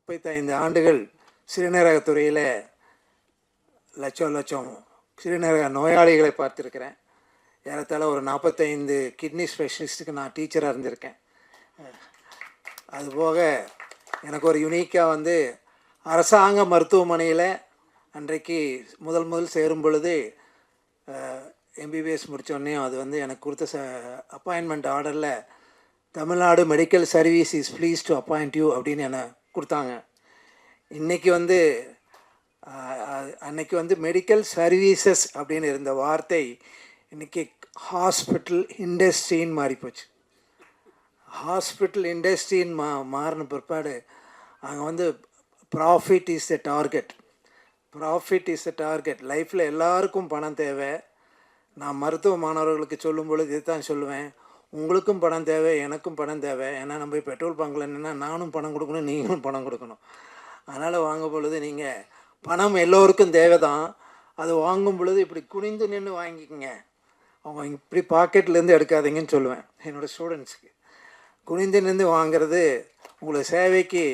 35 ஆண்டுகள் சிறுநீரகத்துறையில் லட்சம் சிறுநீரக நோயாளிகளை பார்த்துருக்கிறேன். ஏறத்தாழ ஒரு 45 கிட்னி ஸ்பெஷலிஸ்ட்டுக்கு நான் டீச்சராக இருந்திருக்கேன். அதுபோக எனக்கு ஒரு யுனிக்காக அரசாங்க மருத்துவமனையில் அன்றைக்கு முதல் சேரும் பொழுது எம்பிபிஎஸ் முடித்தோடனே அது எனக்கு கொடுத்த அப்பாயின்மெண்ட் ஆர்டரில் Tamil Nadu medical service is please to appoint you அப்படின்னு என்னை கொடுத்தாங்க. இன்றைக்கி அன்னைக்கு மெடிக்கல் சர்வீசஸ் அப்படின்னு இருந்த வார்த்தை இன்றைக்கி ஹாஸ்பிட்டல் இண்டஸ்ட்ரின்னு மாறிப்போச்சு. ஹாஸ்பிட்டல் இண்டஸ்ட்ரின்னு மாறின பிற்பாடு அங்கே profit is the target. Profit is the target. லைஃப்பில் எல்லாருக்கும் பணம் தேவை. நான் மருத்துவ மாணவர்களுக்கு சொல்லும் பொழுது இது தான் சொல்லுவேன், உங்களுக்கும் பணம் தேவை, எனக்கும் பணம் தேவை. ஏன்னா நம்ம பெட்ரோல் பங்கில் என்னென்னா நானும் பணம் கொடுக்கணும், நீங்களும் பணம் கொடுக்கணும். அதனால் வாங்கும் பொழுது நீங்கள் பணம் எல்லோருக்கும் தேவை தான். அது வாங்கும் பொழுது இப்படி குனிந்து நின்று வாங்கிக்கோங்க. அவங்க இப்படி பாக்கெட்லேருந்து எடுக்காதீங்கன்னு சொல்லுவேன் என்னோடய ஸ்டூடெண்ட்ஸுக்கு. குனிந்து நின்று வாங்கிறது உங்களை சேவைக்கு.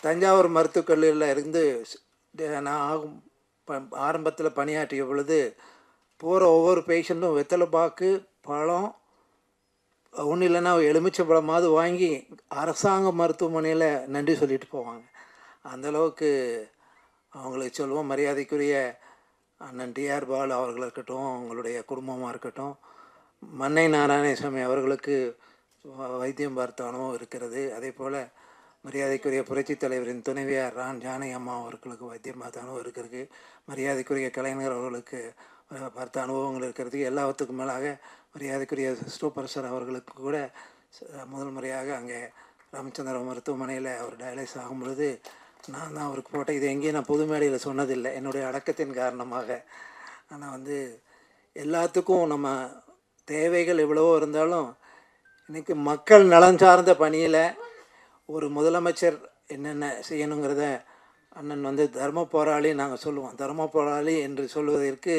தஞ்சாவூர் மருத்துவக் கல்லூரியில் இருந்து நான் ஆரம்பத்தில் பணியாற்றிய பொழுது போகிற ஒவ்வொரு பேஷண்ட்டும் வெத்தலை பாக்கு, பழம், ஒன்றும் இல்லைன்னா எலுமிச்சை பழமாவது வாங்கி அரசாங்க மருத்துவமனையில் நன்றி சொல்லிட்டு போவாங்க. அந்தளவுக்கு அவங்களுக்கு சொல்லுவோம். மரியாதைக்குரிய அண்ணன் டிஆர் பாலு அவர்கள் இருக்கட்டும், அவங்களுடைய குடும்பமாக இருக்கட்டும், மன்னை நாராயணசாமி அவர்களுக்கு வைத்தியம் பார்த்த அனுபவம் இருக்கிறது. அதே போல் மரியாதைக்குரிய புரட்சித் தலைவரின் துணைவியார் ஜானகி அம்மா அவர்களுக்கு வைத்தியம் பார்த்த அனுபவம் இருக்கிறது. மரியாதைக்குரிய கலைஞர் அவர்களுக்கு பார்த்த அனுபவங்கள் இருக்கிறது. எல்லாத்துக்கும் மேலாக மரியாதைக்குரிய சூப்பர் சார் அவர்களுக்கு கூட முதல் முறையாக அங்கே ராமச்சந்திர மருத்துவமனையில் அவர் டயலைஸ் ஆகும் பொழுது நான் தான் அவருக்கு போட்டேன். இது எங்கேயும் நான் பொது மேடையில் சொன்னதில்லை, என்னுடைய அடக்கத்தின் காரணமாக. ஆனால் எல்லாத்துக்கும் நம்ம தேவைகள் எவ்வளவோ இருந்தாலும் இன்றைக்கி மக்கள் நலன் சார்ந்த பணியில் ஒரு முதலமைச்சர் என்னென்ன செய்யணுங்கிறத அண்ணன் தர்ம போராளி நாங்கள் சொல்லுவோம். தர்ம போராளி என்று சொல்வதற்கு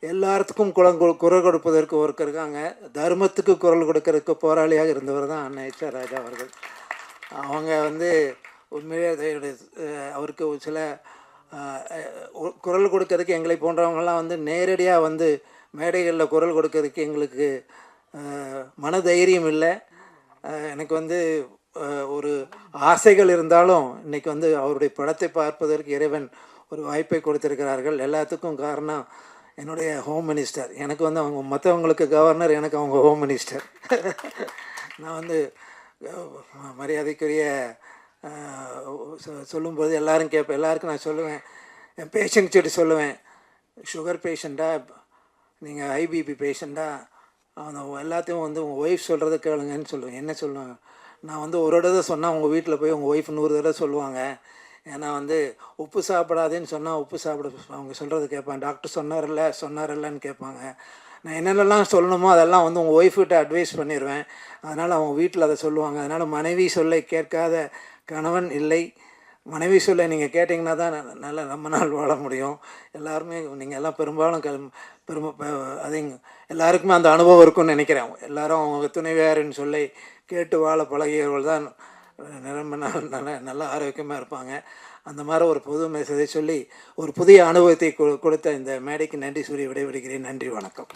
எல்லாத்துக்கும் குரல் கொடுப்பதற்கு ஒருத்தர் இருக்காங்க. தர்மத்துக்கு குரல் கொடுக்கறதுக்கு போராளியாக இருந்தவர் தான் அண்ணன் எச்.ஆர். ராஜா அவர்கள். அவங்க உண்மையிலே அவருக்கு சில குரல் கொடுக்கறதுக்கு எங்களை போன்றவங்களாம் நேரடியாக மேடைகளில் குரல் கொடுக்கறதுக்கு எங்களுக்கு மனதைரியம் இல்லை. எனக்கு ஒரு ஆசைகள் இருந்தாலும் இன்றைக்கி அவருடைய படத்தை பார்ப்பதற்கு இறைவன் ஒரு வாய்ப்பை கொடுத்திருக்கிறார்கள். எல்லாத்துக்கும் காரணம் என்னுடைய ஹோம் மினிஸ்டர். எனக்கு அவங்க மற்றவங்களுக்கு கவர்னர், எனக்கு அவங்க ஹோம் மினிஸ்டர். நான் மரியாதைக்குரிய சொல்லும்போது எல்லோரும் கேட்பேன். எல்லாருக்கும் நான் சொல்லுவேன், என் பேஷண்ட் சொல்லிட்டு சொல்லுவேன், சுகர் பேஷண்ட்டா, நீங்கள் ஐபிபி பேஷண்ட்டா, அவன் எல்லாத்தையும் உங்கள் ஒய்ஃப் சொல்கிறத கேளுங்கன்னு சொல்லுவேன். என்ன சொல்லுவாங்க, நான் ஒரு தடவை சொன்னால் உங்கள் வீட்டில் போய் உங்கள் ஒய்ஃப் 100 தடவை சொல்லுவாங்க. ஏன்னா உப்பு சாப்பிடாதேன்னு சொன்னால் உப்பு சாப்பிட அவங்க சொல்கிறது கேட்பாங்க. டாக்டர் சொன்னார்லன்னு கேட்பாங்க. நான் என்னென்னலாம் சொல்லணுமோ அதெல்லாம் உங்கள் ஒய்ஃப்கிட்ட அட்வைஸ் பண்ணிடுவேன். அதனால் அவங்க வீட்டில் அதை சொல்லுவாங்க. அதனால் மனைவி சொல்லை கேட்காத கணவன் இல்லை. மனைவி சொல்லை நீங்கள் கேட்டிங்கன்னா தான் நல்லா ரொம்ப நாள் வாழ முடியும். எல்லாருமே நீங்கள் எல்லாம் பெரும்பாலும் அது எல்லாருக்குமே அந்த அனுபவம் இருக்குன்னு நினைக்கிறேன். எல்லோரும் அவங்க துணைவியாரின் சொல்லை கேட்டு வாழ பழகியவர்கள் தான் ரொம்ப நாள் நல்லா ஆரோக்கியமாக இருப்பாங்க. அந்த மாதிரி ஒரு பொது மெசேஜை சொல்லி ஒரு புதிய அனுபவத்தை கொடுத்த இந்த மேடைக்கு நன்றி சொல்லி விடைபெறுகிறேன். நன்றி, வணக்கம்.